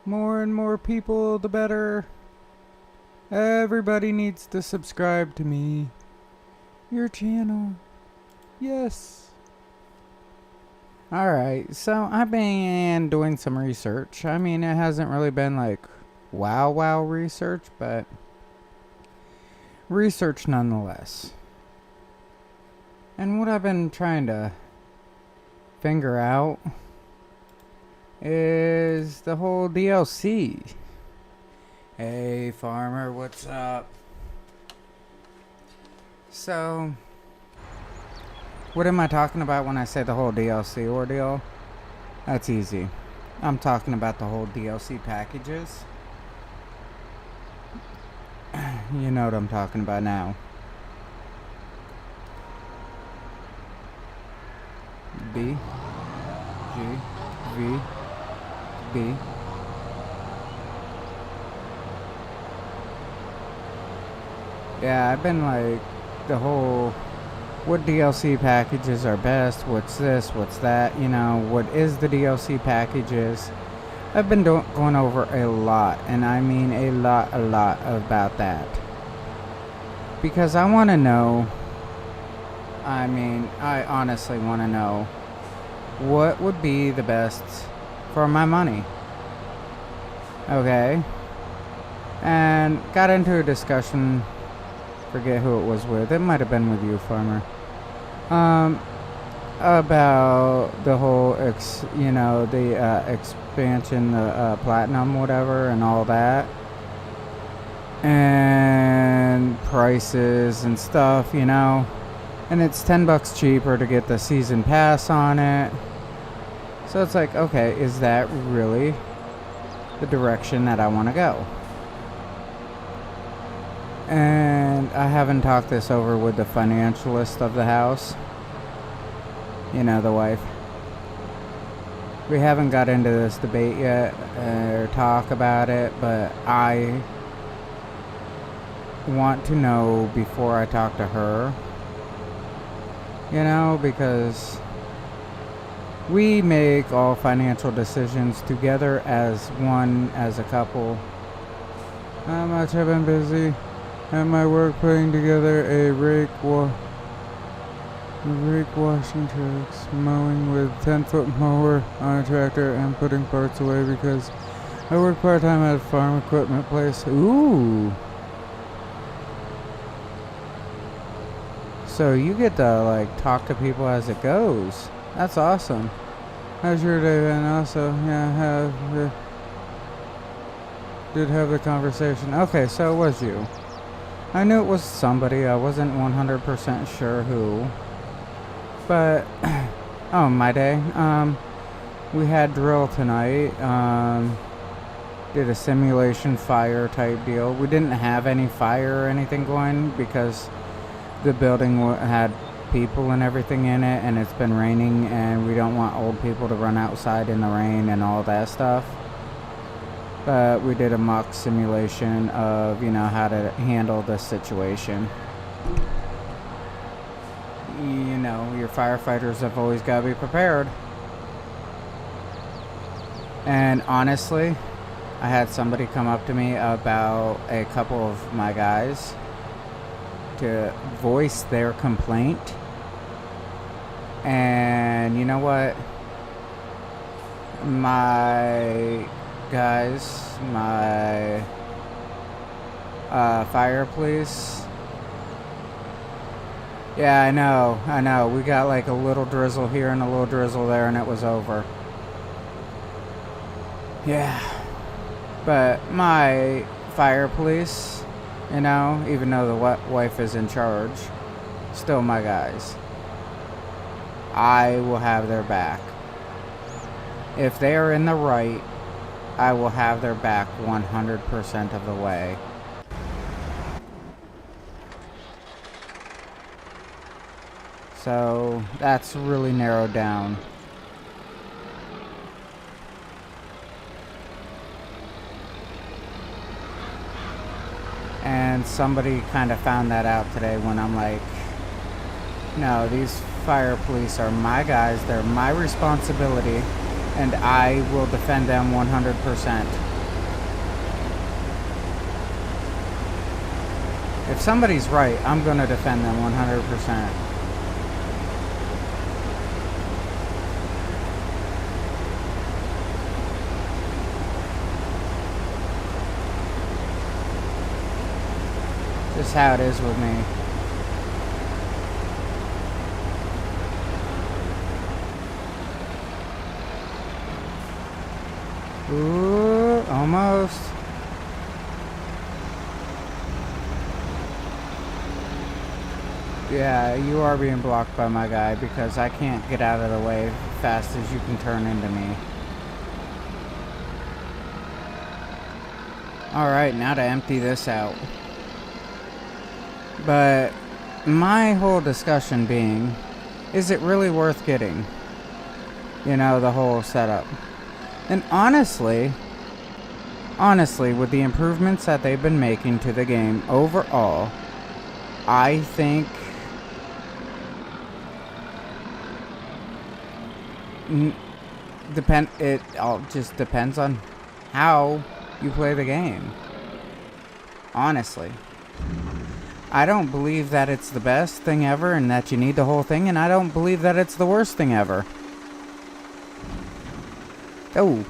More and more people, the better. Everybody needs to subscribe to me. Your channel. Yes. Alright, so I've been doing some research. I mean, it hasn't really been like wow research, but research nonetheless. And what I've been trying to figure out is the whole DLC. Hey, farmer, what's up? So, what am I talking about when I say the whole DLC ordeal? That's easy. I'm talking about the whole DLC packages. You know what I'm talking about now. B, G, V, B. Yeah, I've been like the whole what DLC packages are best, what's this, what's that, you know, what is the DLC packages. I've been going over a lot, and I mean a lot about that. Because I want to know, I honestly want to know what would be the best for my money. Okay? And got into a discussion, forget who it was with, it might have been with you, farmer, about the whole expansion, the platinum whatever and all that, and prices and stuff, you know, and it's $10 cheaper to get the season pass on it. So it's like, okay, is that really the direction that I want to go? And I haven't talked this over with the financialist of the house. You know, the wife. We haven't got into this debate yet, or talk about it, but I want to know before I talk to her. You know, because we make all financial decisions together as one, as a couple. How much I've been busy at my work putting together a rake washing trucks, mowing with 10-foot mower on a tractor, and putting parts away because I work part-time at a farm equipment place. Ooh. So you get to like talk to people as it goes. That's awesome. How's your day been? Also, yeah, did have the conversation. Okay, so it was you. I knew it was somebody. I wasn't 100% sure who. But, oh, my day. We had drill tonight. Did a simulation fire type deal. We didn't have any fire or anything going because the building had people and everything in it, and it's been raining, and we don't want old people to run outside in the rain and all that stuff. But we did a mock simulation of, you know, how to handle the situation. You know, your firefighters have always got to be prepared. And honestly, I had somebody come up to me about a couple of my guys to voice their complaint. And you know what? My guys, my fire police. Yeah, I know. We got like a little drizzle here and a little drizzle there, and it was over. Yeah. But my fire police, you know, even though the wife is in charge, still my guys. I will have their back. If they are in the right, I will have their back 100% of the way. So that's really narrowed down. And somebody kind of found that out today when I'm like, no, these fire police are my guys, they're my responsibility, and I will defend them 100%. If somebody's right, I'm gonna defend them 100%. Just how it is with me. Ooh, almost. Yeah, you are being blocked by my guy because I can't get out of the way fast as you can turn into me. Alright, now to empty this out. But my whole discussion being, is it really worth getting? You know, the whole setup. And honestly, with the improvements that they've been making to the game overall, I think it all just depends on how you play the game. Honestly, I don't believe that it's the best thing ever and that you need the whole thing, and I don't believe that it's the worst thing ever. Oh,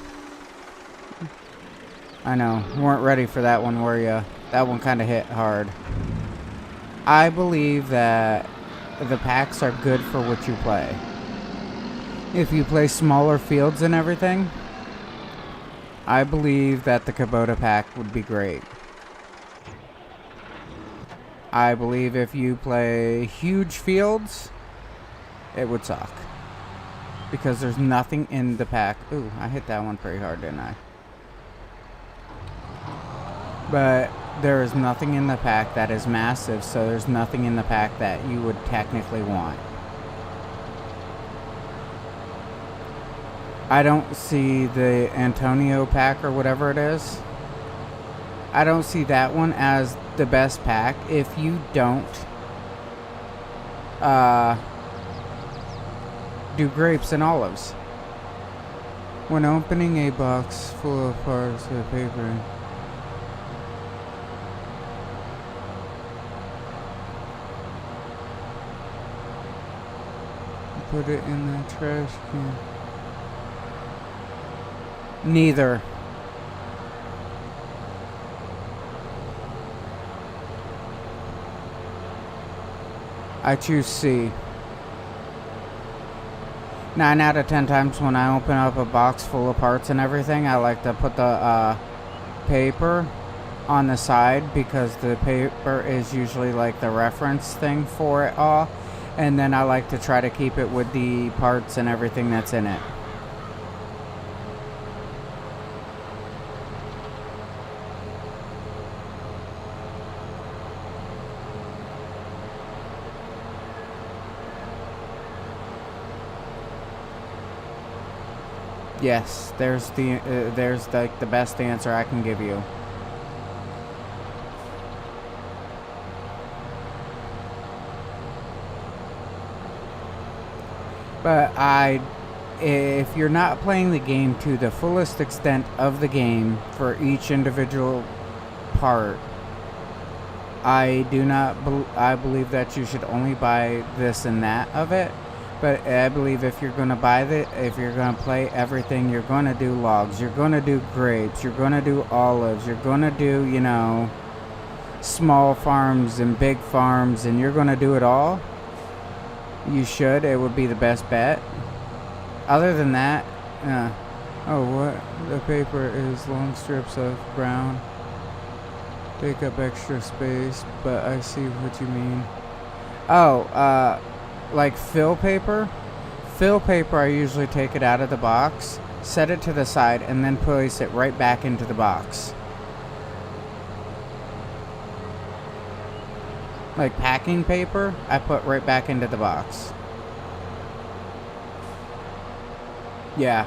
I know, weren't ready for that one, were ya? That one kind of hit hard. I believe that the packs are good for what you play. If you play smaller fields and everything, I believe that the Kubota pack would be great. I believe if you play huge fields, it would suck. Because there's nothing in the pack. Ooh, I hit that one pretty hard, didn't I? But there is nothing in the pack that is massive, so there's nothing in the pack that you would technically want. I don't see the Antonio pack or whatever it is. I don't see that one as the best pack if you don't do grapes and olives. When opening a box full of parts of paper, put it in the trash can. Neither. I choose C. 9 out of 10 times when I open up a box full of parts and everything, I like to put the paper on the side because the paper is usually like the reference thing for it all. And then I like to try to keep it with the parts and everything that's in it. Yes, there's like the best answer I can give you. But if you're not playing the game to the fullest extent of the game for each individual part, I believe that you should only buy this and that of it. But I believe if you're gonna if you're gonna play everything, you're gonna do logs, you're gonna do grapes, you're gonna do olives, you're gonna do, you know, small farms and big farms, and you're gonna do it all. You should. It would be the best bet. Other than that, oh, what? The paper is long strips of brown. Take up extra space, but I see what you mean. Oh, like fill paper? Fill paper, I usually take it out of the box, set it to the side, and then place it right back into the box. Like packing paper, I put right back into the box. Yeah.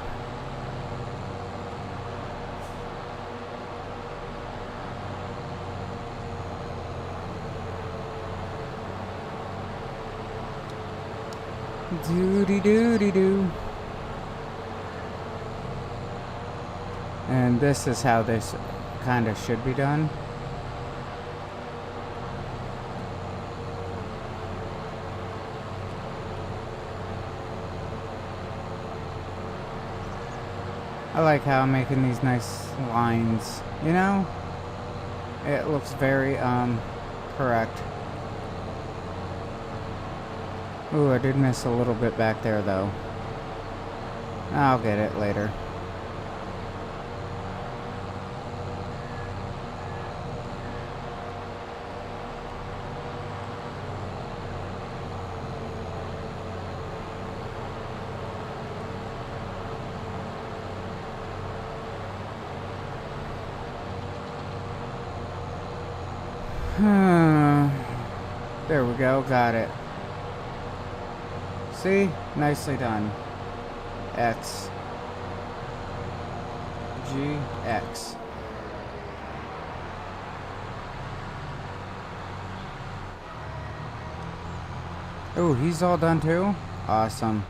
Doody-doody-doo. And this is how this kind of should be done. I like how I'm making these nice lines, you know? It looks very, correct. Ooh, I did miss a little bit back there, though. I'll get it later. There we go, got it. See? Nicely done. X. G. X. Oh, he's all done too? Awesome.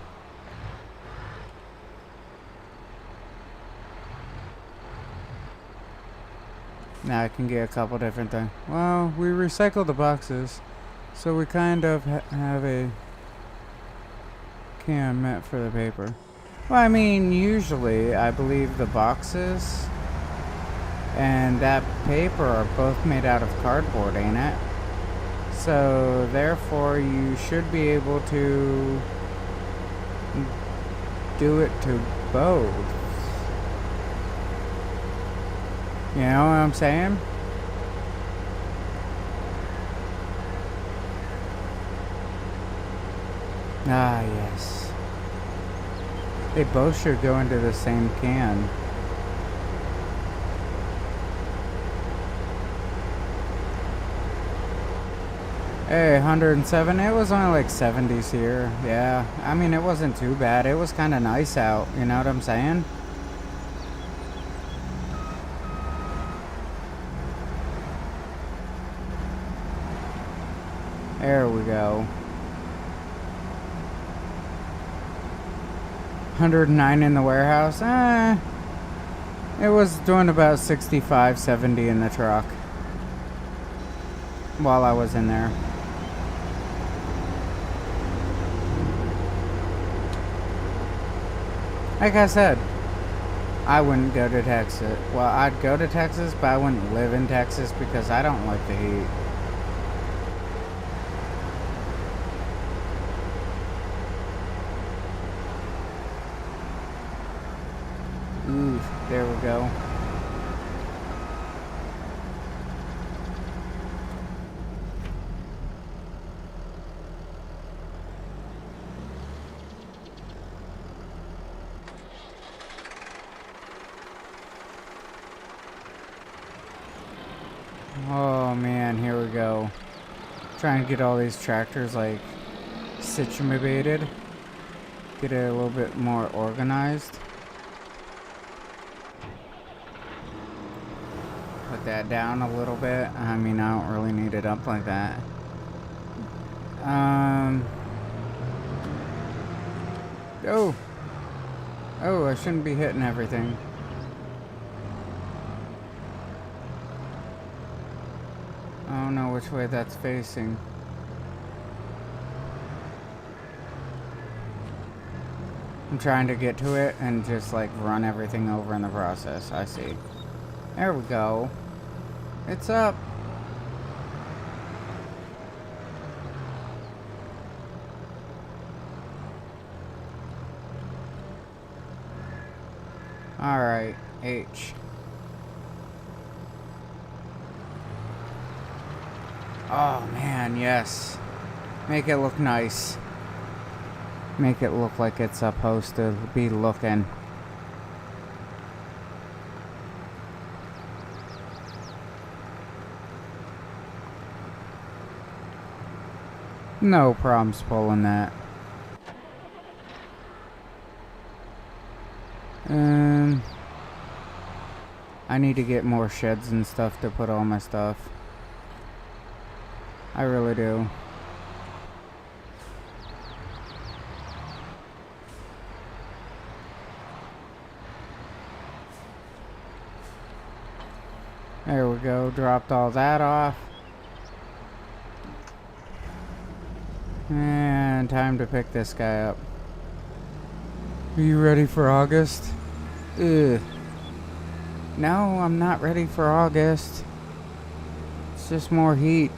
Now I can get a couple different things. Well, we recycle the boxes, so we kind of have a can meant for the paper. Well, I mean, usually I believe the boxes and that paper are both made out of cardboard, ain't it? So therefore you should be able to do it to both. You know what I'm saying? Ah, yes. They both should go into the same can. Hey, 107. It was only like 70s here. Yeah. I mean, it wasn't too bad. It was kind of nice out. You know what I'm saying? There we go. 109 in the warehouse. It was doing about 65, 70 in the truck while I was in there. Like I said, I wouldn't go to Texas. Well, I'd go to Texas, but I wouldn't live in Texas because I don't like the heat. Ooh, there we go. Oh man, here we go. Trying to get all these tractors like situated. Get it a little bit more organized. Put that down a little bit. I mean, I don't really need it up like that. Oh, I shouldn't be hitting everything. I don't know which way that's facing. I'm trying to get to it and just like run everything over in the process. I see. There we go. It's up. Alright, H. Oh man, yes. Make it look nice. Make it look like it's supposed to be looking. No problems pulling that. I need to get more sheds and stuff to put all my stuff. I really do. There we go, dropped all that off. And time to pick this guy up. Are you ready for August? Ugh. No, I'm not ready for August. It's just more heat.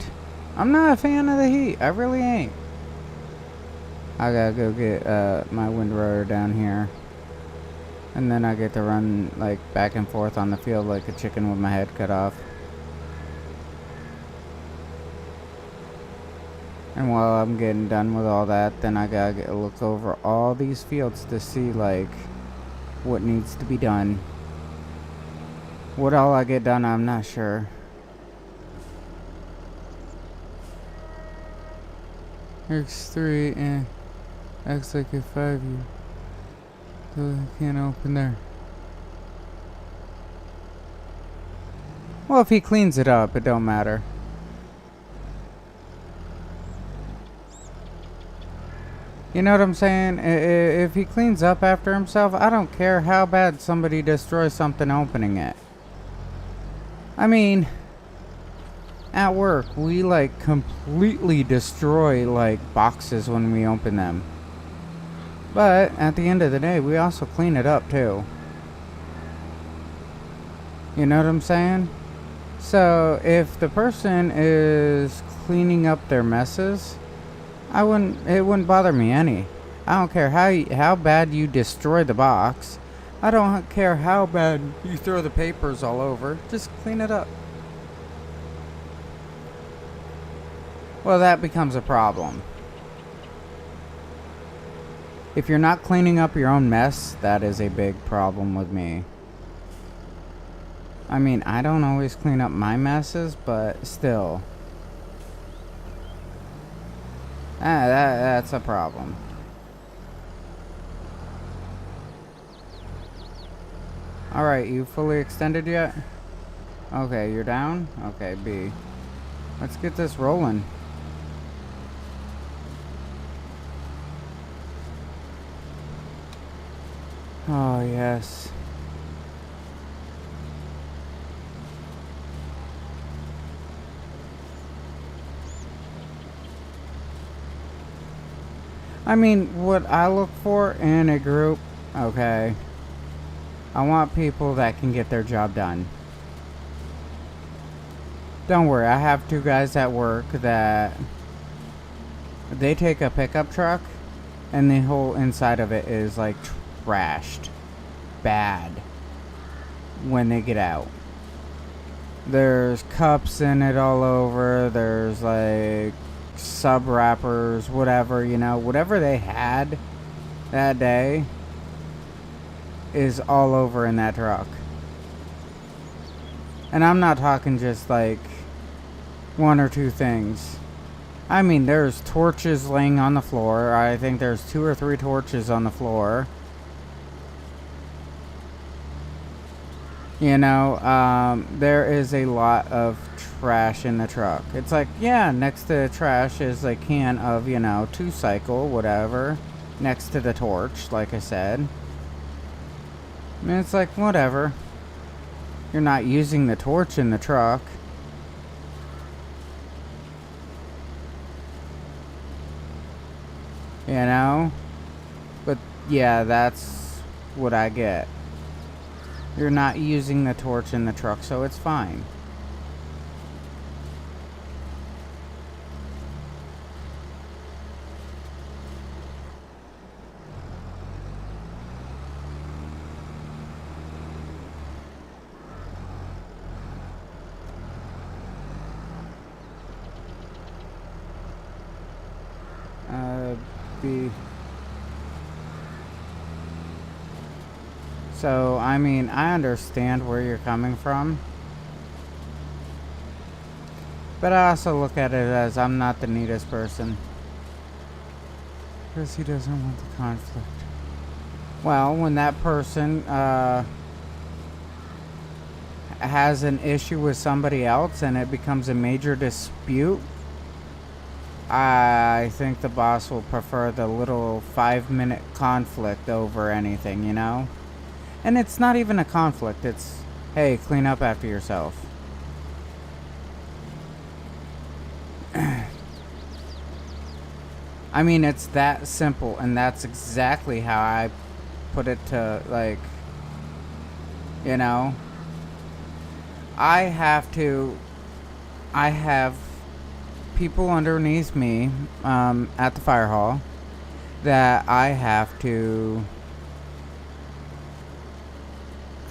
I'm not a fan of the heat. I really ain't. I gotta go get my wind rotor down here. And then I get to run like back and forth on the field like a chicken with my head cut off. And while I'm getting done with all that, then I gotta look over all these fields to see like what needs to be done. What all I get done, I'm not sure. X3 and acts like a 5U. So I can't open there. Well, if he cleans it up, it don't matter. You know what I'm saying? If he cleans up after himself, I don't care how bad somebody destroys something opening it. I mean, at work, we like completely destroy like boxes when we open them. But at the end of the day, we also clean it up too. You know what I'm saying? So if the person is cleaning up their messes, it wouldn't bother me any. I don't care how bad you destroy the box. I don't care how bad you throw the papers all over. Just clean it up. Well, that becomes a problem. If you're not cleaning up your own mess, that is a big problem with me. I mean, I don't always clean up my messes, but still. That's a problem. Alright, you fully extended yet? Okay, you're down? Okay, B. Let's get this rolling. Oh, yes. I mean, what I look for in a group, okay, I want people that can get their job done. Don't worry, I have two guys at work that they take a pickup truck and the whole inside of it is like trashed bad when they get out. There's cups in it all over, there's like sub wrappers, whatever, you know, whatever they had that day is all over in that truck. And I'm not talking just like one or two things. I mean, there's torches laying on the floor. I think there's 2 or 3 torches on the floor. You know, there is a lot of trash in the truck. It's like, yeah, next to the trash is a can of, you know, 2-cycle, whatever. Next to the torch, like I said. I mean, it's like, whatever. You're not using the torch in the truck. You know? But, yeah, that's what I get. You're not using the torch in the truck, so it's fine. So, I mean, I understand where you're coming from. But I also look at it as I'm not the neatest person. Because he doesn't want the conflict. Well, when that person has an issue with somebody else and it becomes a major dispute, I think the boss will prefer the little 5-minute conflict over anything, you know? And it's not even a conflict, it's, hey, clean up after yourself. I mean, it's that simple, and that's exactly how I put it to, like, You know, I have to, I have people underneath me at the fire hall that I have to,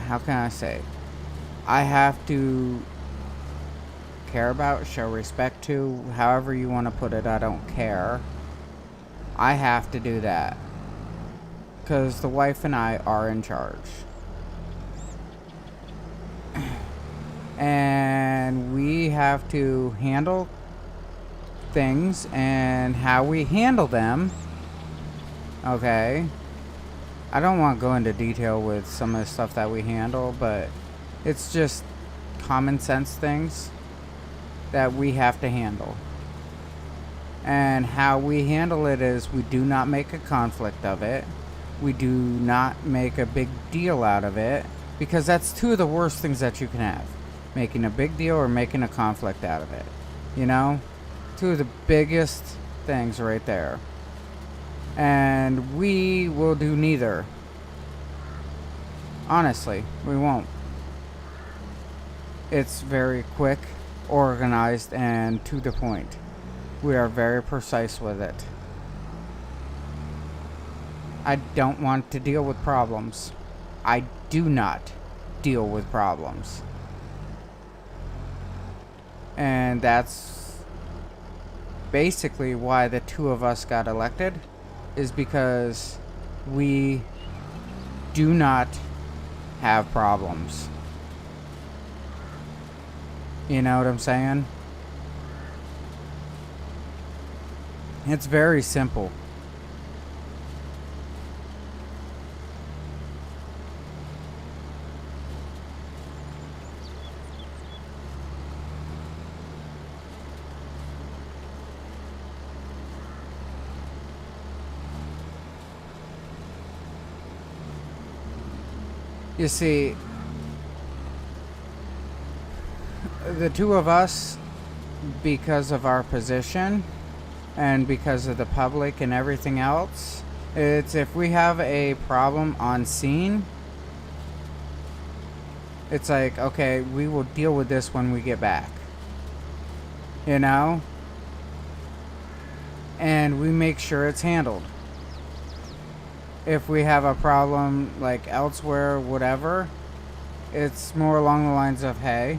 how can I say, I have to care about, show respect to, however you want to put it, I don't care. I have to do that because the wife and I are in charge. And we have to handle things, and how we handle them, okay? I don't want to go into detail with some of the stuff that we handle, but it's just common sense things that we have to handle. And how we handle it is we do not make a conflict of it. We do not make a big deal out of it, because that's two of the worst things that you can have. Making a big deal or making a conflict out of it. You know? Two of the biggest things right there. And we will do neither. Honestly, we won't. It's very quick, organized, and to the point. We are very precise with it. I don't want to deal with problems. I do not deal with problems. And that's basically why the two of us got elected, is because we do not have problems. You know what I'm saying? It's very simple. You see, the two of us, because of our position and because of the public and everything else, it's if we have a problem on scene, it's like, okay, we will deal with this when we get back. You know? And we make sure it's handled. If we have a problem like elsewhere, whatever, it's more along the lines of, hey,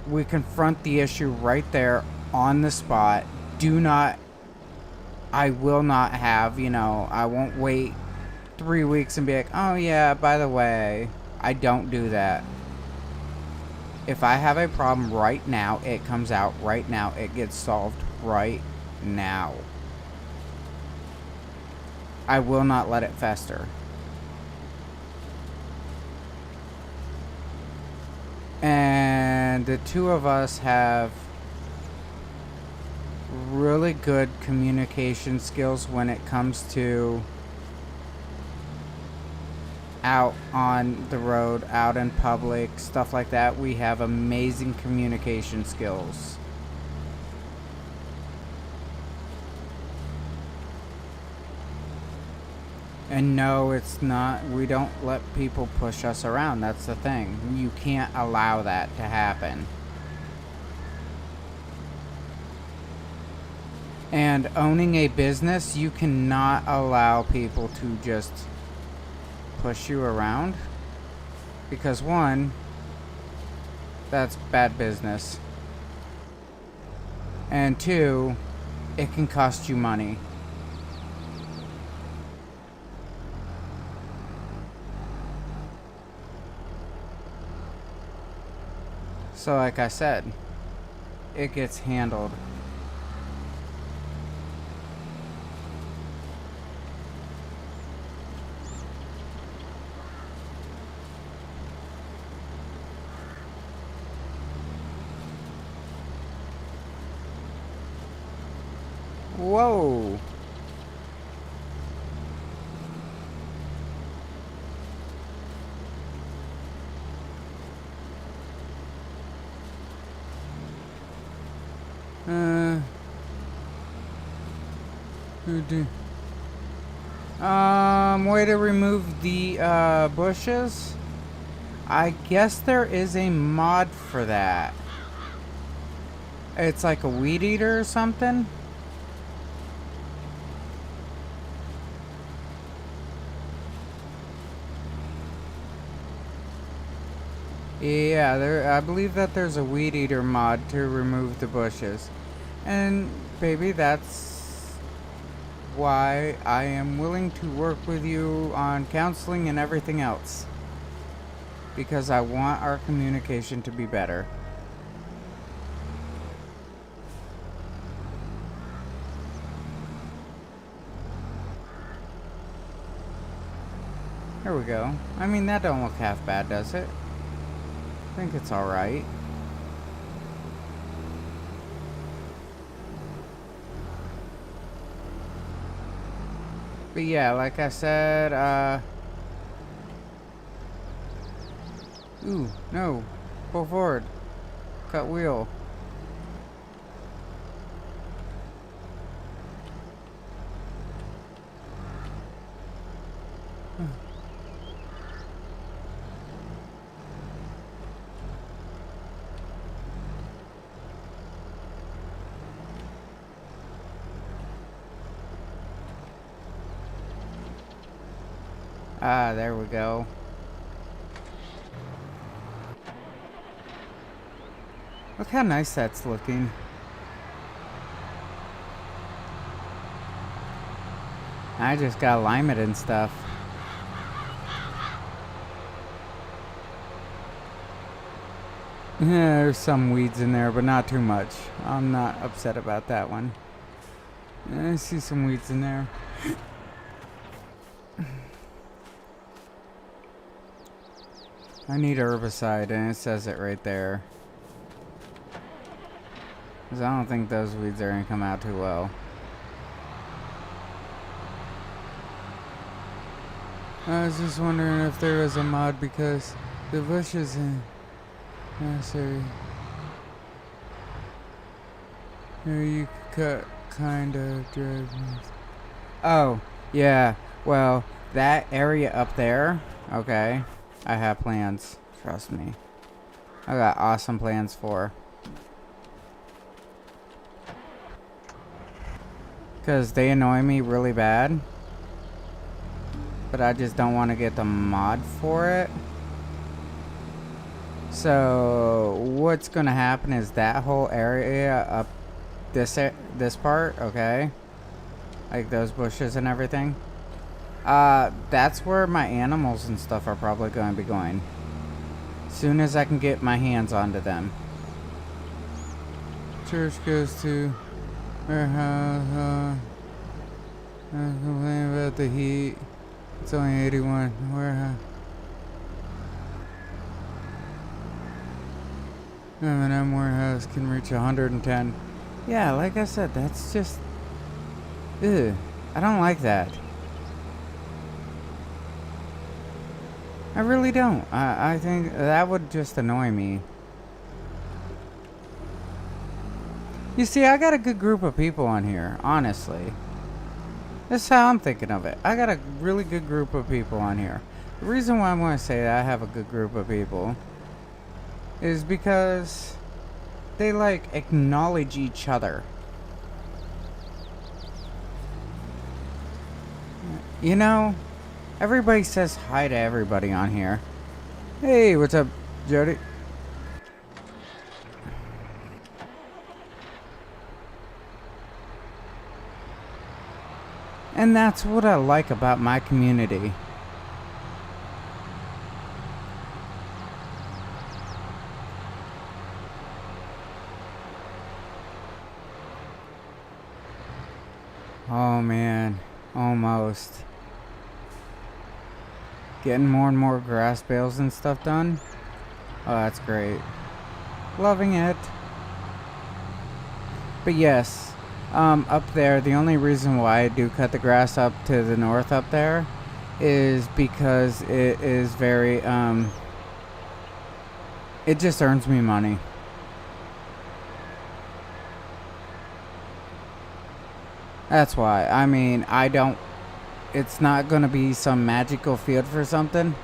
we confront the issue right there on the spot. I will not have, I won't wait 3 weeks and be like, oh yeah, by the way, I don't do that. If I have a problem right now, it comes out right now. It gets solved right now. I will not let it fester. And the two of us have really good communication skills when it comes to out on the road, out in public, stuff like that. We have amazing communication skills. And no, it's not, we don't let people push us around. That's the thing. You can't allow that to happen. And owning a business, you cannot allow people to just push you around. Because one, that's bad business. And two, it can cost you money. So like I said, it gets handled. Whoa. Way to remove the bushes. I guess there is a mod for that. It's like a weed eater or something. Yeah, I believe that there's a weed eater mod to remove the bushes. And baby, that's why I am willing to work with you on counseling and everything else. Because I want our communication to be better. There we go. I mean, that don't look half bad, does it? I think it's alright. But yeah, like I said, ooh, no. Pull forward. Cut wheel. Ah, there we go. Look how nice that's looking. I just gotta lime it and stuff. Yeah, there's some weeds in there, but not too much. I'm not upset about that one. I see some weeds in there. I need herbicide, and it says it right there. Because I don't think those weeds are going to come out too well. I was just wondering if there was a mod because the bushes in... Oh, sorry. Here you cut kind of drive. Oh, yeah. Well, that area up there, okay. I have plans. Trust me. I got awesome plans for. Because they annoy me really bad. But I just don't want to get the mod for it. So what's going to happen is that whole area up this part, okay? Like those bushes and everything. That's where my animals and stuff are probably going to be going. Soon as I can get my hands onto them. Church goes to warehouse. Complain about the heat. It's only 81. Warehouse. M&M warehouse can reach 110. Yeah, like I said, that's just... Ew. I don't like that. I really don't. I think that would just annoy me. You see, I got a good group of people on here, honestly. That's how I'm thinking of it. I got a really good group of people on here. The reason why I'm going to say that I have a good group of people is because they, like, acknowledge each other. You know, everybody says hi to everybody on here. Hey, what's up, Jody? And that's what I like about my community. Oh man, almost. Getting more and more grass bales and stuff done. Oh, that's great. Loving it. But yes, up there, the only reason why I do cut the grass up to the north up there is because it is very, it just earns me money. That's why. I mean, it's not gonna be some magical field for something.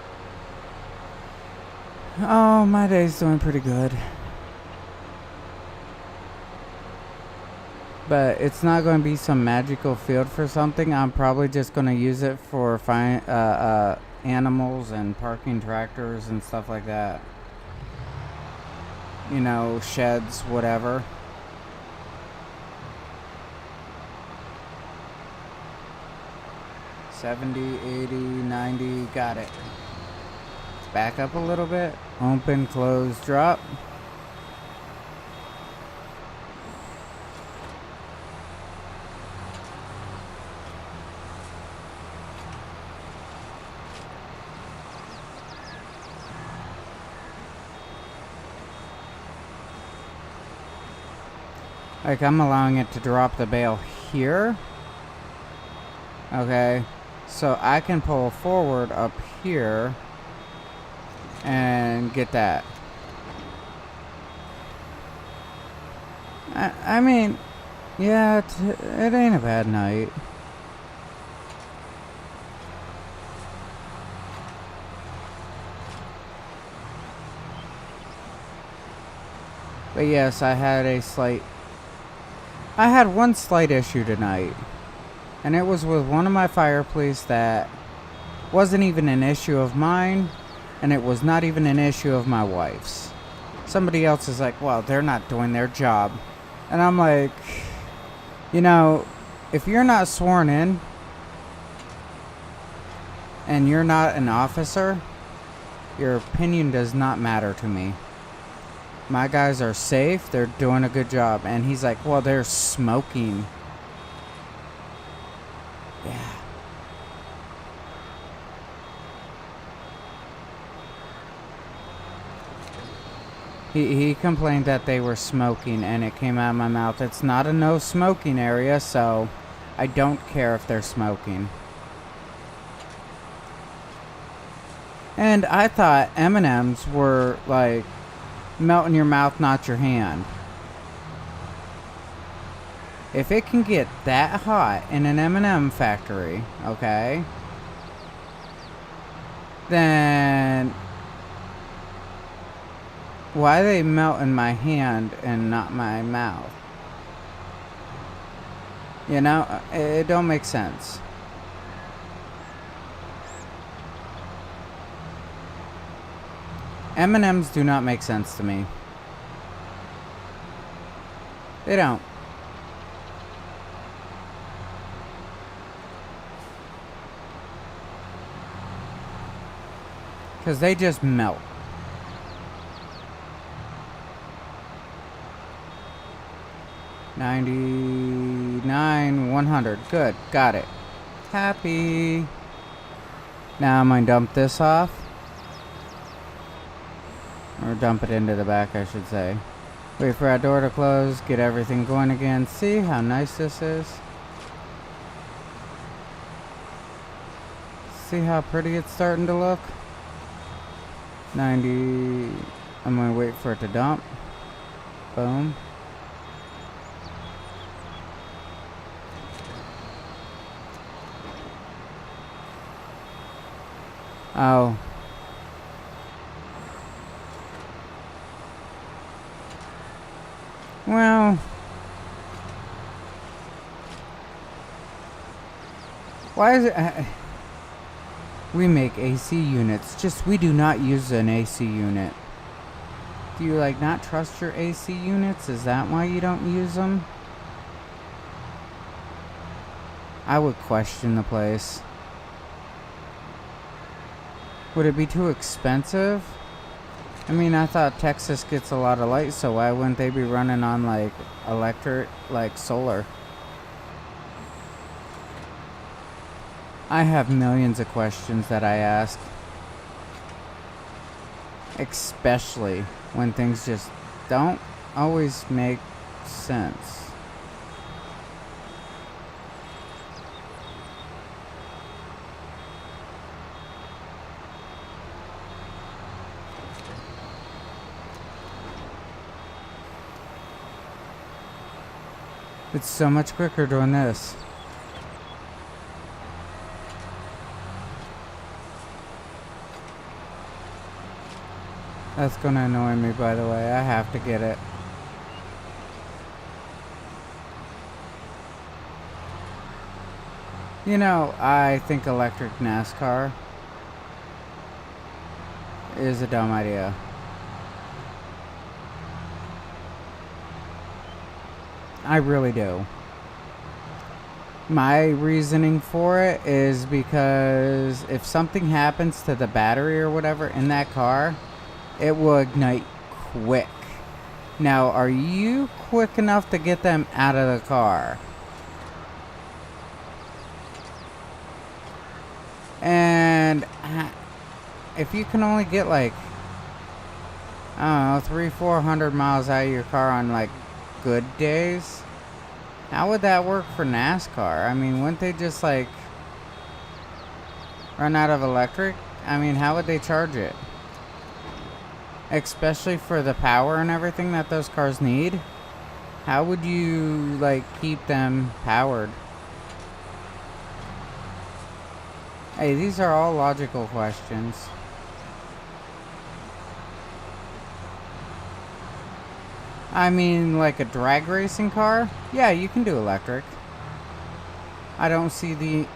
Oh, my day's doing pretty good. But it's not going to be some magical field for something. I'm probably just going to use it for animals and parking tractors and stuff like that. You know, sheds, whatever. $70, $80, $90, got it. Back up a little bit. Open, close, drop. Like, I'm allowing it to drop the bale here. Okay. So I can pull forward up here and get that. I mean, yeah, it ain't a bad night. But yes, I had one slight issue tonight. And it was with one of my fireplace that wasn't even an issue of mine. And it was not even an issue of my wife's. Somebody else is like, well, they're not doing their job. And I'm like, you know, if you're not sworn in and you're not an officer, your opinion does not matter to me. My guys are safe. They're doing a good job. And he's like, well, they're smoking. Yeah. He complained that they were smoking and it came out of my mouth. It's not a no smoking area, so I don't care if they're smoking. And I thought M&Ms were like melt in your mouth, not your hand. If it can get that hot in an M&M factory, okay, then why they melt in my hand and not my mouth? You know, it don't make sense. M&Ms do not make sense to me. They don't. Because they just melt. $99, $100. Good. Got it. Happy. Now I'm going to dump this off. Or dump it into the back, I should say. Wait for our door to close. Get everything going again. See how nice this is? See how pretty it's starting to look? 90. I'm going to wait for it to dump. Boom. Oh. Well. Why is it... we make AC units. Just, we do not use an AC unit. Do you, like, not trust your AC units? Is that why you don't use them? I would question the place. Would it be too expensive? I mean, I thought Texas gets a lot of light, so why wouldn't they be running on, like, electric, like, solar? I have millions of questions that I ask. Especially when things just don't always make sense. It's so much quicker doing this. That's gonna annoy me, by the way. I have to get it. You know, I think electric NASCAR is a dumb idea. I really do. My reasoning for it is because if something happens to the battery or whatever in that car, it will ignite quick. Now, are you quick enough to get them out of the car? And if you can only get like, I don't know, 300-400 miles out of your car on like good days, how would that work for NASCAR? I mean, wouldn't they just like run out of electric? I mean, how would they charge it? Especially for the power and everything that those cars need. How would you like keep them powered? Hey, these are all logical questions. I mean, like a drag racing car? Yeah, you can do electric. I don't see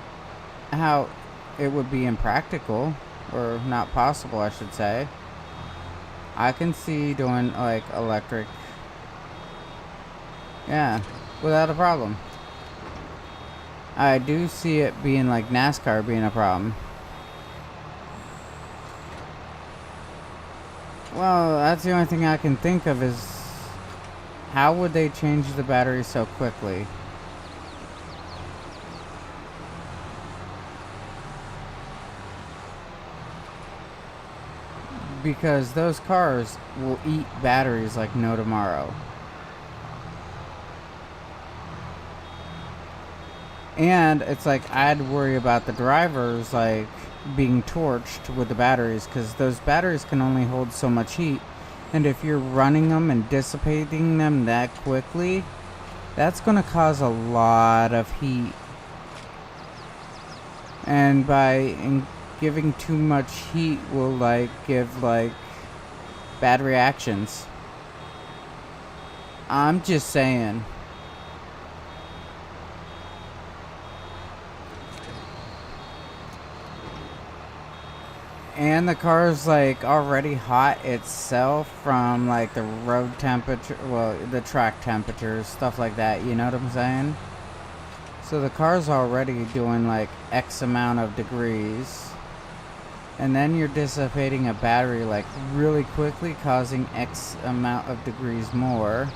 how it would be impractical, or not possible, I should say. I can see doing like electric. Yeah, without a problem. I do see it being like NASCAR being a problem. Well, that's the only thing I can think of is how would they change the battery so quickly? Because those cars will eat batteries like no tomorrow. And it's like I'd worry about the drivers like being torched with the batteries, because those batteries can only hold so much heat, and if you're running them and dissipating them that quickly, that's going to cause a lot of heat. And by giving too much heat will like give like bad reactions. I'm just saying. And the car's like already hot itself from like the road temperature, well, the track temperatures, stuff like that, you know what I'm saying? So the car's already doing like X amount of degrees, and then you're dissipating a battery like really quickly, causing X amount of degrees more.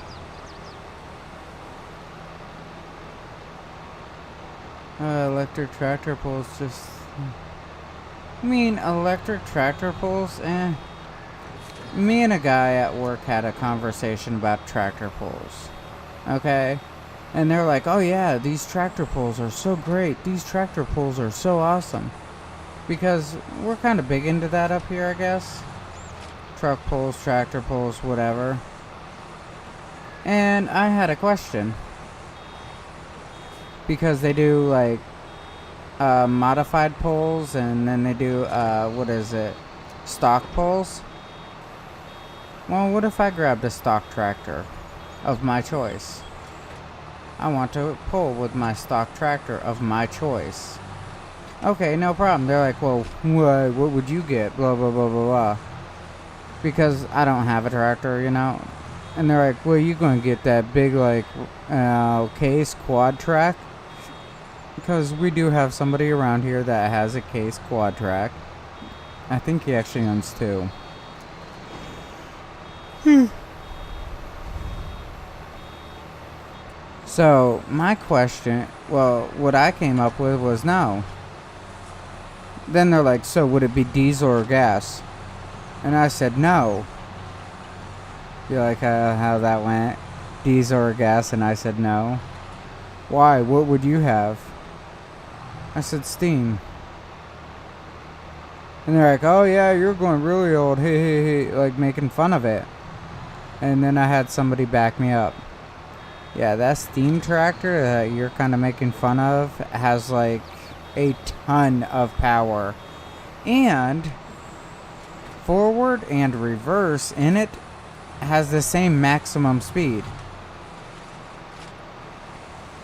Electric tractor pulls just... I mean, electric tractor pulls, Me and a guy at work had a conversation about tractor pulls. Okay? And they're like, oh yeah, these tractor pulls are so great. These tractor pulls are so awesome. Because we're kind of big into that up here, I guess. Truck pulls, tractor pulls, whatever. And I had a question. Because they do like modified pulls, and then they do stock pulls. Well, what if I grabbed a stock tractor of my choice? I want to pull with my stock tractor of my choice. Okay, no problem. They're like, well, what would you get? Blah, blah, blah, blah, blah. Because I don't have a tractor, you know. And they're like, well, you gonna get that big, like, Case quad track? Because we do have somebody around here that has a Case quad track. I think he actually owns two. So, my question, well, what I came up with was no. Then they're like, so would it be diesel or gas? And I said no. You like how that went? Diesel or gas? And I said no. Why? What would you have? I said steam. And they're like, oh yeah, you're going really old. Hey, hey, hey. Like making fun of it. And then I had somebody back me up. Yeah, that steam tractor that you're kind of making fun of has like a ton of power. And forward and reverse in it has the same maximum speed.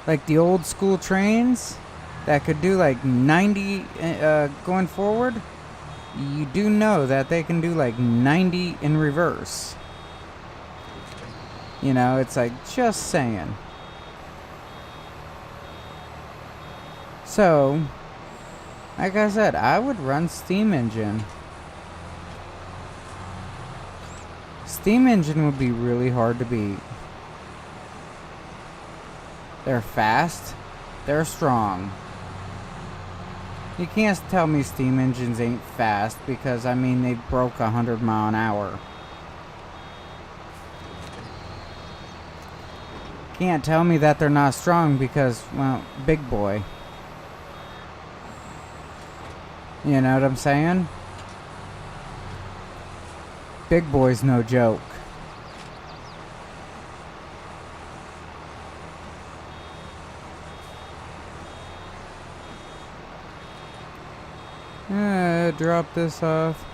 Like the old school trains that could do like 90 going forward, you do know that they can do like 90 in reverse. You know, it's like, just saying. So, like I said, I would run steam engine. Steam engine would be really hard to beat. They're fast. They're strong. You can't tell me steam engines ain't fast because, I mean, they broke 100 mile an hour. Can't tell me that they're not strong because, well, big boy. You know what I'm saying? Big boy's no joke. Drop this off.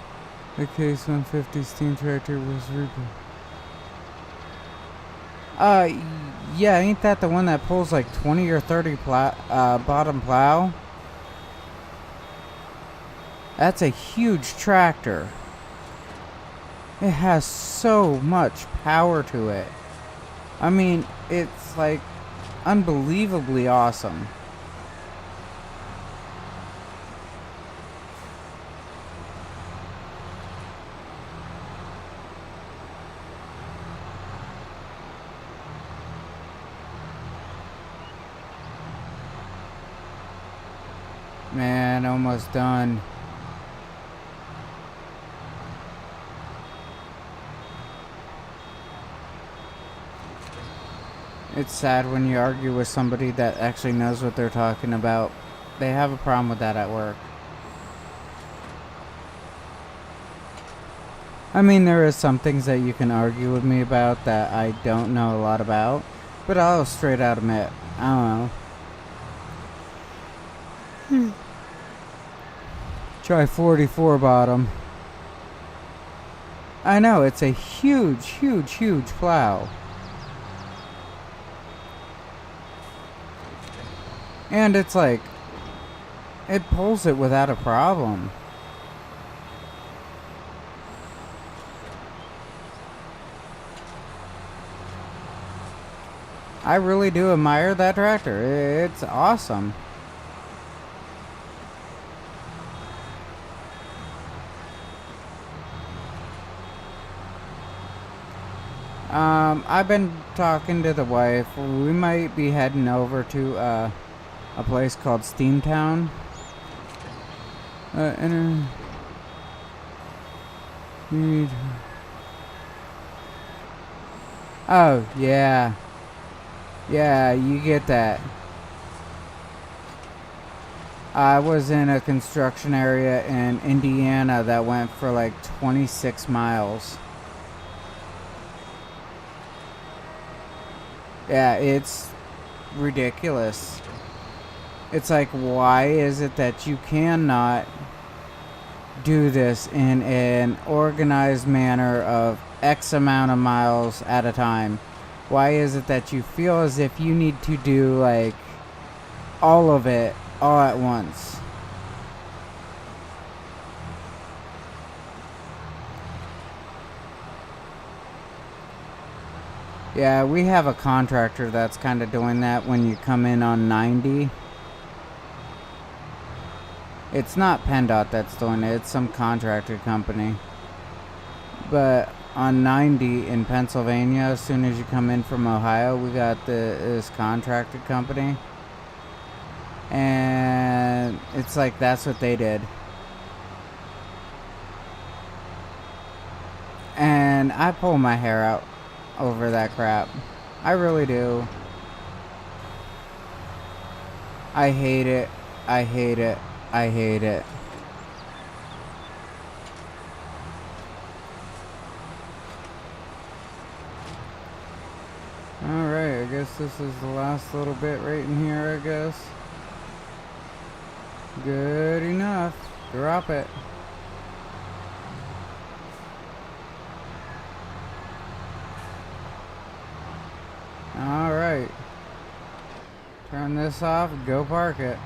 The Case 150 steam tractor was rebuilt. Yeah, ain't that the one that pulls like 20 or 30 bottom plow? That's a huge tractor. It has so much power to it. I mean, it's like unbelievably awesome. Man, almost done. It's sad when you argue with somebody that actually knows what they're talking about. They have a problem with that at work. I mean, there is some things that you can argue with me about that I don't know a lot about, but I'll straight out admit, I don't know. Try 44 bottom. I know, it's a huge, huge, huge plow. And it's like, it pulls it without a problem. I really do admire that tractor. It's awesome. I've been talking to the wife. We might be heading over to a place called Steamtown. Oh, yeah. Yeah, you get that. I was in a construction area in Indiana that went for like 26 miles. Yeah, it's ridiculous. It's like, why is it that you cannot do this in an organized manner of X amount of miles at a time? Why is it that you feel as if you need to do like all of it all at once? Yeah, we have a contractor that's kind of doing that when you come in on 90. It's not PennDOT that's doing it, it's some contractor company. But on 90 in Pennsylvania, as soon as you come in from Ohio, we got this contracted company. And it's like, that's what they did. And I pull my hair out over that crap. I really do. I hate it. I hate it. I hate it. Alright, I guess this is the last little bit right in here, I guess. Good enough. Drop it. Turn this off, go park it.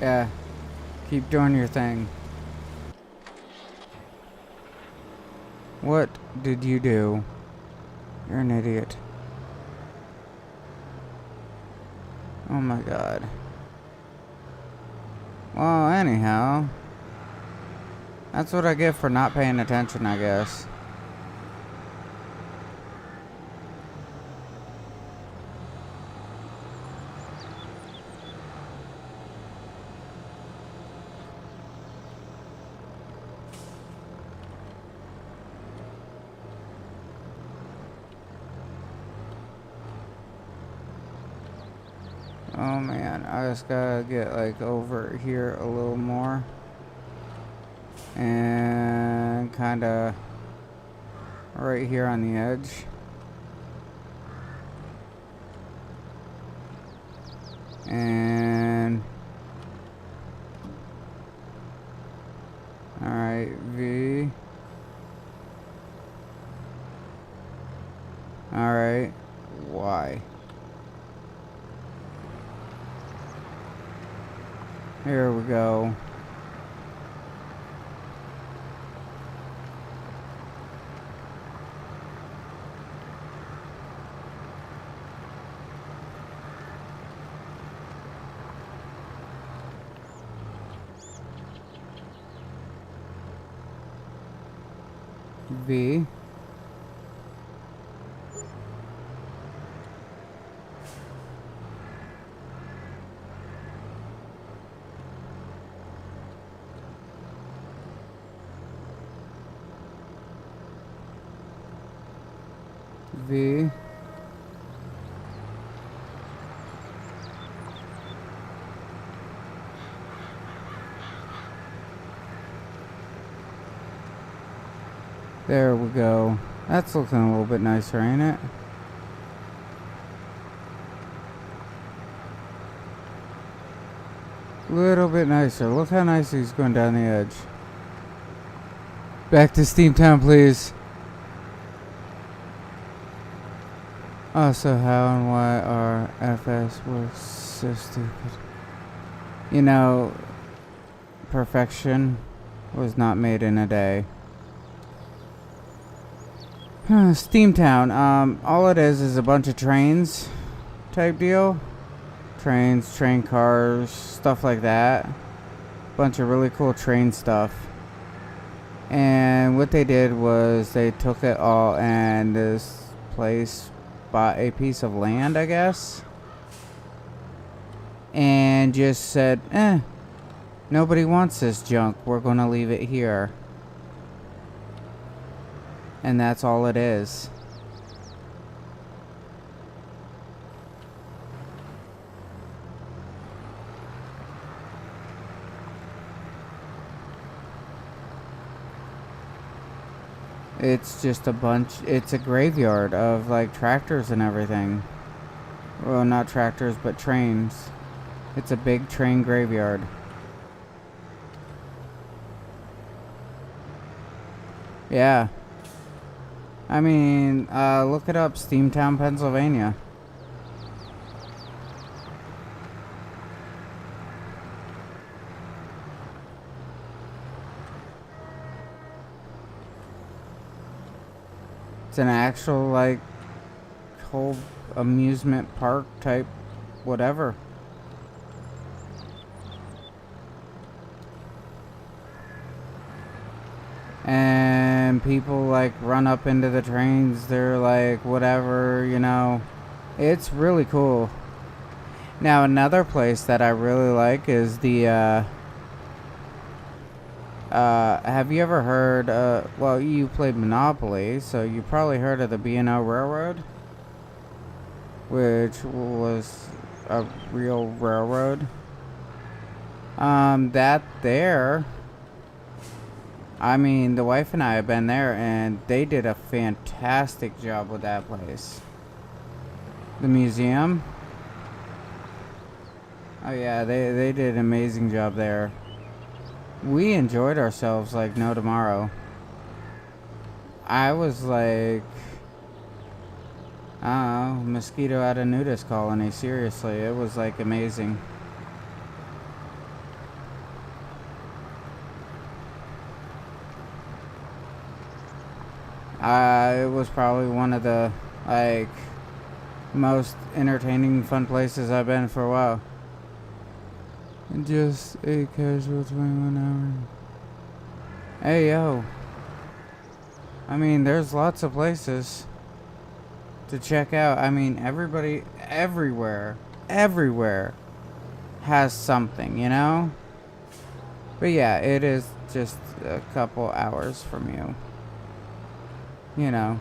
Yeah, keep doing your thing. What did you do? You're an idiot. Oh my god. Well, anyhow, that's what I get for not paying attention, I guess. Oh man, I just gotta get like over here a little more. And kinda right here on the edge. And alright, V. Alright, Y. Here we go. V. V. There we go. That's looking a little bit nicer, ain't it? Little bit nicer. Look how nice he's going down the edge. Back to Steamtown, please. Also, how and why our FS works so stupid. You know, perfection was not made in a day. Steamtown, all it is a bunch of trains type deal. Trains, train cars, stuff like that. Bunch of really cool train stuff. And what they did was they took it all, and this place bought a piece of land, I guess, and just said, nobody wants this junk, we're gonna leave it here. And that's all it is. It's just a bunch, it's a graveyard of like tractors and everything. Well, not tractors, but trains. It's a big train graveyard. Yeah. I mean, look it up, Steamtown, Pennsylvania. It's an actual, like, whole amusement park type whatever. And people, like, run up into the trains. They're like, whatever, you know. It's really cool. Now, another place that I really like is the, have you ever heard, well, you played Monopoly, so you probably heard of the B&O Railroad, which was a real railroad. That there, I mean, the wife and I have been there, and they did a fantastic job with that place. The museum, Oh yeah, they did an amazing job there. We enjoyed ourselves like no tomorrow. I was like, I don't know, mosquito at a nudist colony. Seriously, it was like amazing. It was probably one of the like most entertaining, fun places I've been for a while. Just a casual 21 hour. Hey yo. I mean, there's lots of places to check out. I mean, everybody, everywhere has something, you know? But yeah, it is just a couple hours from you. You know.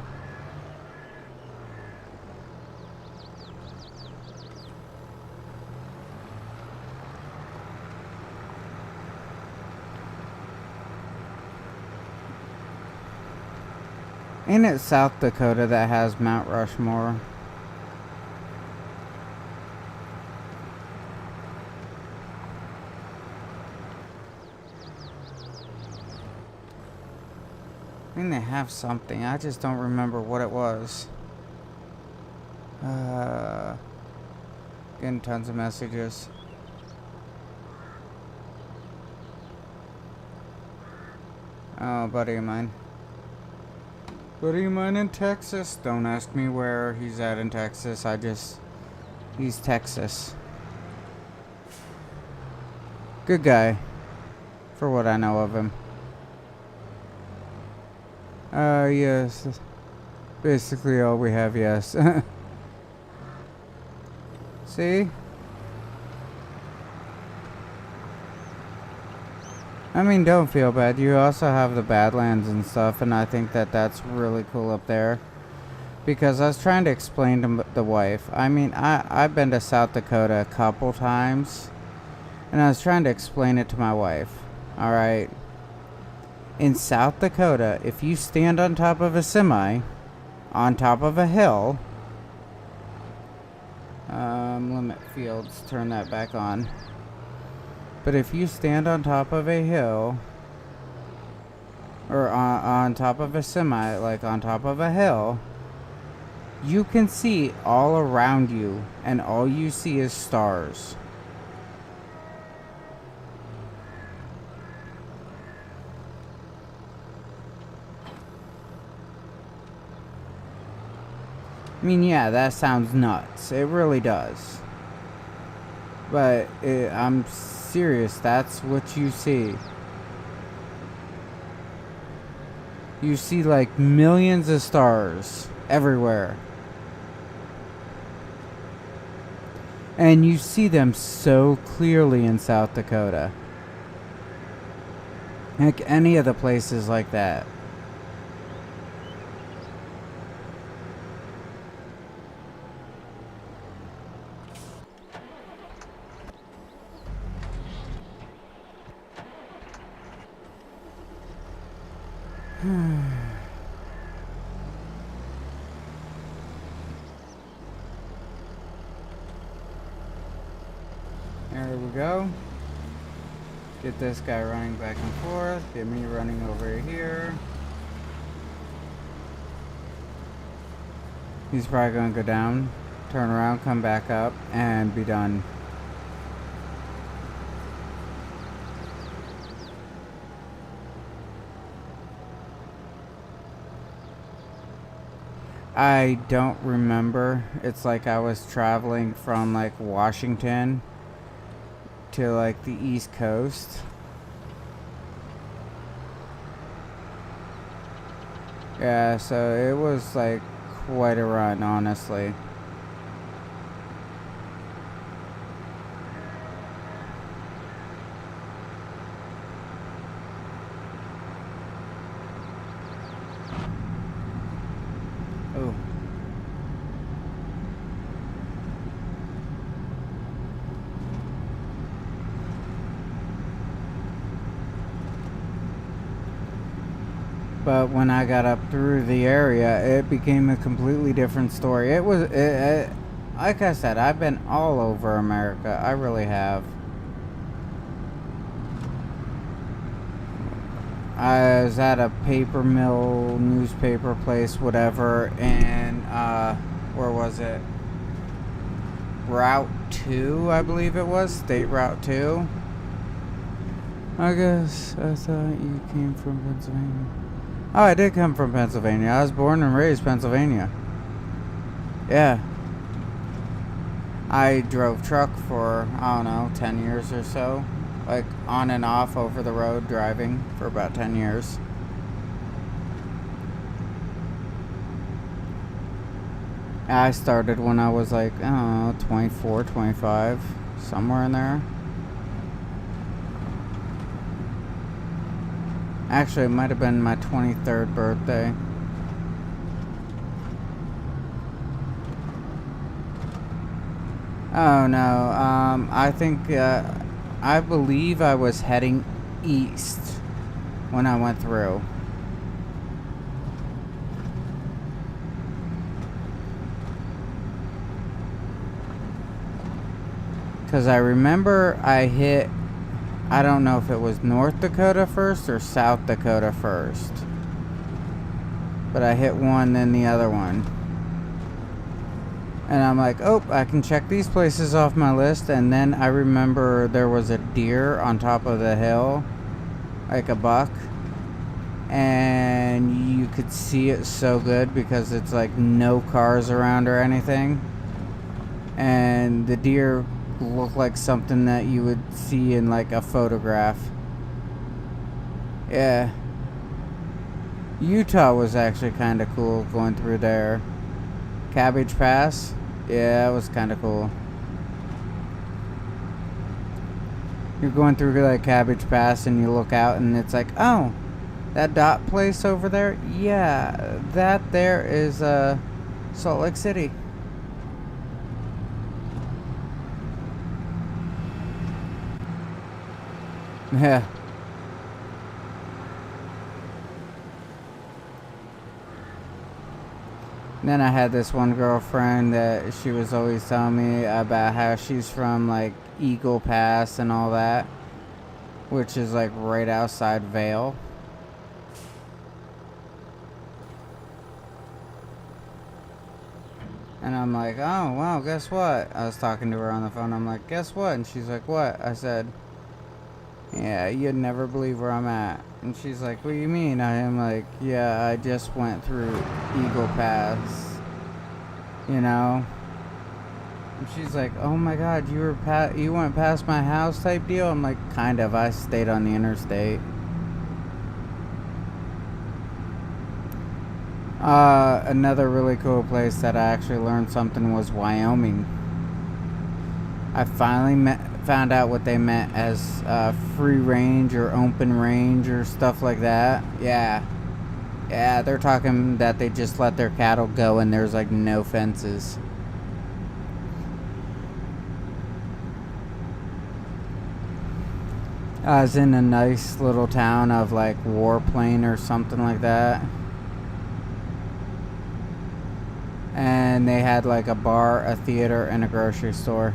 Ain't it South Dakota that has Mount Rushmore? I think they have something. I just don't remember what it was. Getting tons of messages. Oh, buddy of mine. Buddy of mine in Texas. Don't ask me where he's at in Texas. He's Texas. Good guy. For what I know of him. Yes. Basically all we have, yes. See? I mean, don't feel bad. You also have the Badlands and stuff, and I think that that's really cool up there. Because I was trying to explain to the wife. I mean, I've been to South Dakota a couple times, and I was trying to explain it to my wife. Alright? In South Dakota, if you stand on top of a semi, on top of a hill, limit fields, turn that back on. But if you stand on top of a hill, or on top of a semi, like on top of a hill, you can see all around you, and all you see is stars. I mean, yeah, that sounds nuts. It really does. But I'm serious, that's what you see. You see like millions of stars everywhere. And you see them so clearly in South Dakota. Like any of the places like that. There we go. Get this guy running back and forth. Get me running over here. He's probably gonna go down, turn around, come back up, and be done. I don't remember. It's like I was traveling from like Washington to like the East Coast. Yeah, so it was like quite a run, honestly. Oh. But when I got up through the area, it became a completely different story. like I said, I've been all over America. I really have. I was at a paper mill, newspaper place, whatever, and where was it? Route 2, I believe it was. State Route 2. I guess I thought you came from Pennsylvania. Oh, I did come from Pennsylvania. I was born and raised Pennsylvania. Yeah. I drove truck for, I don't know, 10 years or so. Like, on and off over the road driving for about 10 years. I started when I was like, I don't know, 24, 25, somewhere in there. Actually, it might have been my 23rd birthday. Oh no, I think, I believe I was heading east when I went through. Because I remember I hit, I don't know if it was North Dakota first or South Dakota first. But I hit one, then the other one. And I'm like, oh, I can check these places off my list. And then I remember there was a deer on top of the hill, like a buck. And you could see it so good because it's like no cars around or anything. And the deer looked like something that you would see in like a photograph. Yeah. Utah was actually kind of cool going through there. Cabbage Pass. Yeah, it was kind of cool. You're going through like Cabbage Pass and you look out and it's like, oh, that dot place over there? Yeah, that there is Salt Lake City. Yeah. Then I had this one girlfriend that she was always telling me about how she's from like Eagle Pass and all that, which is like right outside Vail. And I'm like, oh, wow, guess what? I was talking to her on the phone. I'm like, guess what? And she's like, what? I said, yeah, you'd never believe where I'm at. And she's like, what do you mean? I am like, yeah, I just went through Eagle Pass, you know? And she's like, oh my god, you went past my house type deal? I'm like, kind of. I stayed on the interstate. Another really cool place that I actually learned something was Wyoming. I finally found out what they meant as free range or open range or stuff like that. Yeah, they're talking that they just let their cattle go and there's like no fences. I was in a nice little town of like Warplain or something like that. And they had like a bar, a theater, and a grocery store.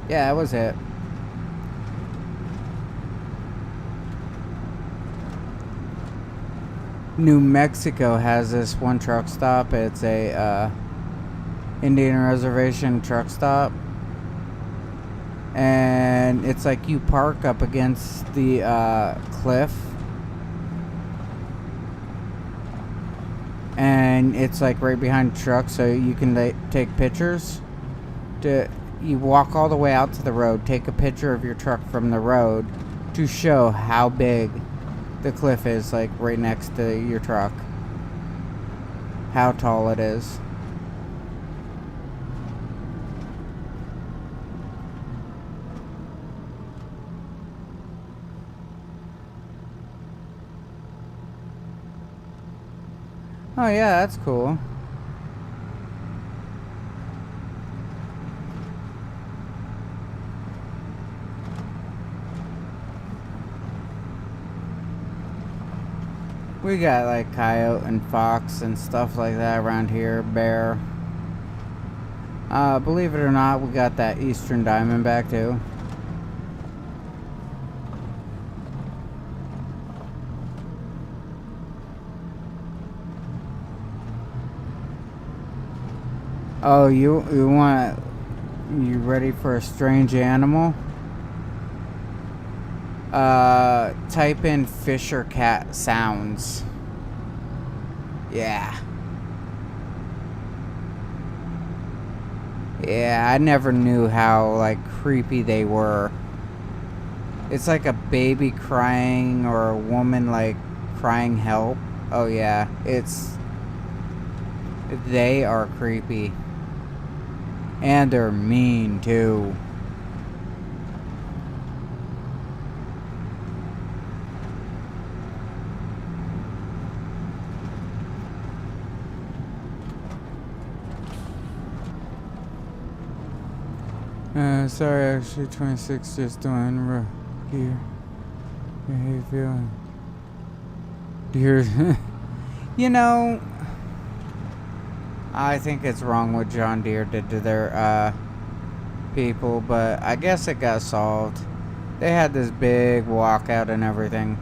Yeah, that was it. New Mexico has this one truck stop. It's a Indian Reservation truck stop. And it's like you park up against the cliff. And it's like right behind the truck, so you can take pictures. You walk all the way out to the road, take a picture of your truck from the road to show how big the cliff is, like right next to your truck. How tall it is. Oh yeah, that's cool. We got like coyote and fox and stuff like that around here, bear. Believe it or not, we got that Eastern Diamondback too. Oh, you ready for a strange animal? Type in Fisher cat sounds. Yeah. Yeah, I never knew how, like, creepy they were. It's like a baby crying or a woman, like, crying help. Oh, yeah. They are creepy. And they're mean, too. Sorry, actually, 26 just doing here. How you feeling? Deer. You know, I think it's wrong what John Deere did to their, people, but I guess it got solved. They had this big walkout and everything.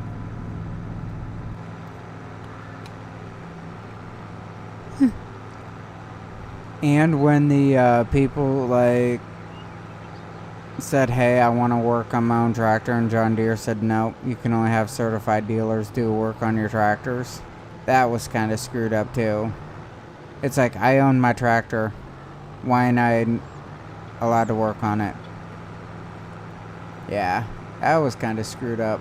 And when the, people, like, said, hey, I want to work on my own tractor, and John Deere said, nope, you can only have certified dealers do work on your tractors. That was kind of screwed up too. It's like, I own my tractor, why ain't I allowed to work on it? Yeah, that was kind of screwed up.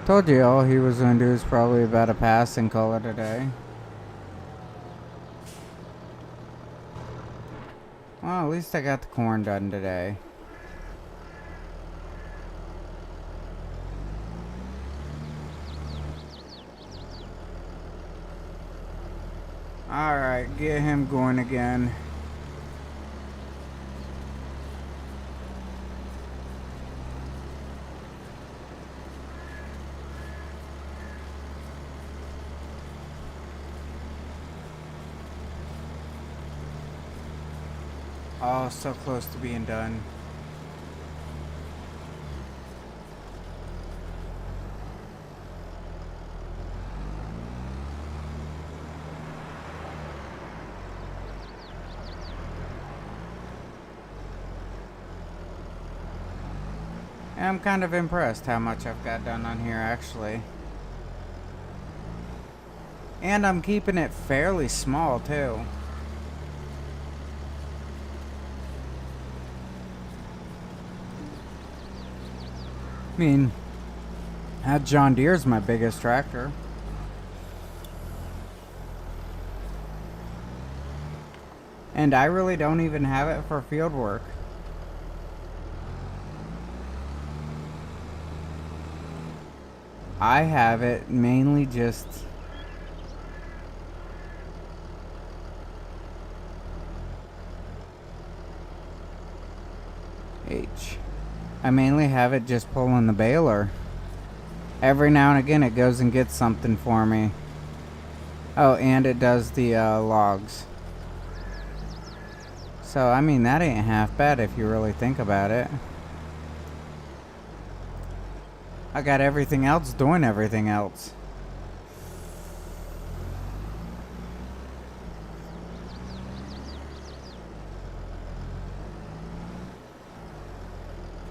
Told you all he was going to do is probably about a pass and call it a day. Well, at least I got the corn done today. Alright, get him going again. Oh, so close to being done. And I'm kind of impressed how much I've got done on here, actually. And I'm keeping it fairly small, too. I mean, that John Deere's my biggest tractor. And I really don't even have it for field work. I have it mainly just I mainly have it just pulling the baler. Every now and again it goes and gets something for me. Oh, and it does the logs. So, I mean, that ain't half bad if you really think about it. I got everything else doing everything else.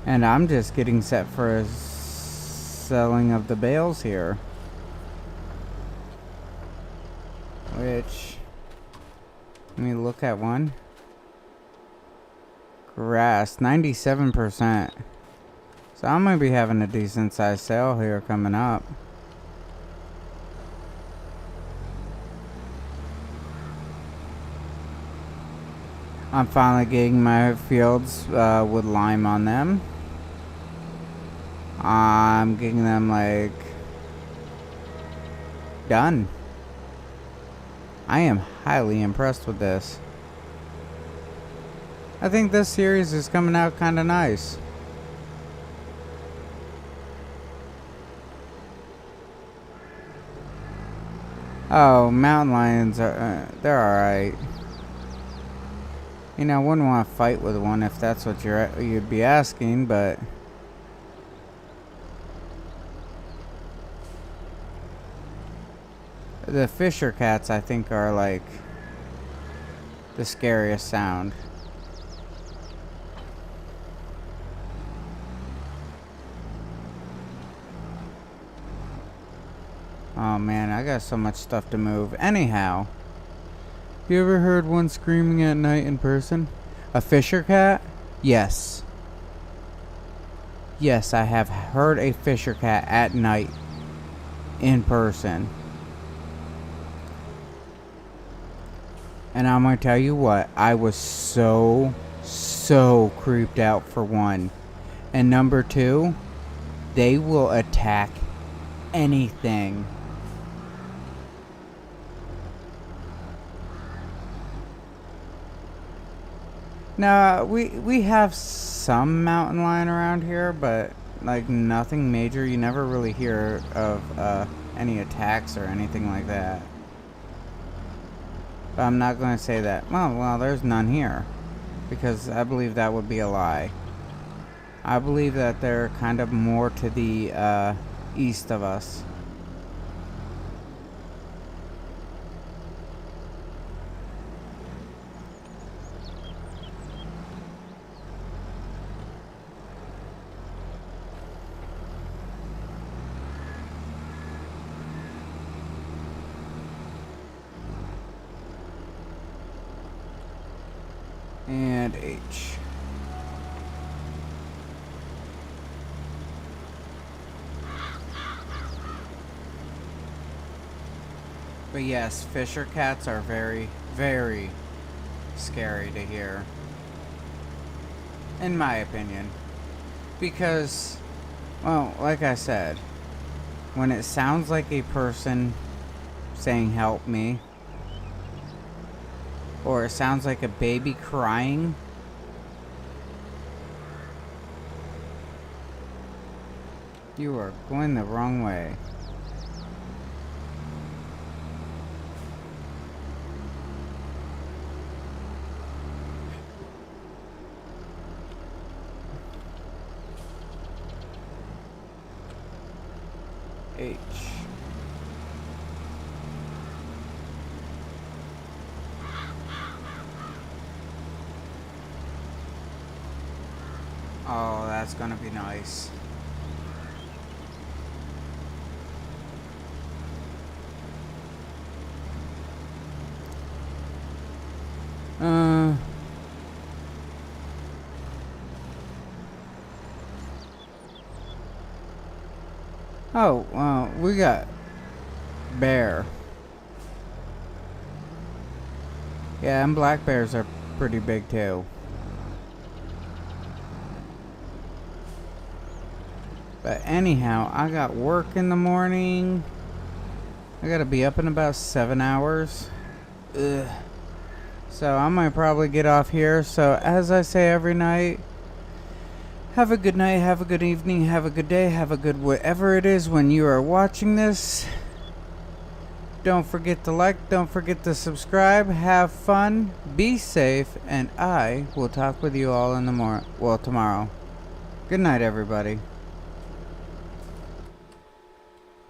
And I'm just getting set for a selling of the bales here. Which, let me look at one. Grass, 97%. So I'm going to be having a decent sized sale here coming up. I'm finally getting my fields with lime on them. I'm getting them, like, done. I am highly impressed with this. I think this series is coming out kind of nice. Oh, mountain lions are, they're alright. You know, I wouldn't want to fight with one if that's what you'd be asking, but the fisher cats, I think, are like the scariest sound. Oh man, I got so much stuff to move. Anyhow, you ever heard one screaming at night in person? A fisher cat? Yes. Yes, I have heard a fisher cat at night in person. And I'm gonna tell you what, I was so creeped out for one. And number two, they will attack anything. Now, we have some mountain lion around here, but like nothing major. You never really hear of any attacks or anything like that. But I'm not going to say that, well, there's none here, because I believe that would be a lie. I believe that they're kind of more to the east of us. And H. But yes, fisher cats are very scary to hear, in my opinion, because, well, like I said, when it sounds like a person saying help me, or it sounds like a baby crying, you are going the wrong way. H. Oh, that's gonna be nice. Oh, we got bear. Yeah, and black bears are pretty big too. But anyhow, I got work in the morning. I gotta be up in about 7 hours. Ugh. So I might probably get off here. So as I say every night, have a good night, have a good evening, have a good day, have a good whatever it is when you are watching this. Don't forget to like, don't forget to subscribe, have fun, be safe, and I will talk with you all in the tomorrow. Good night, everybody.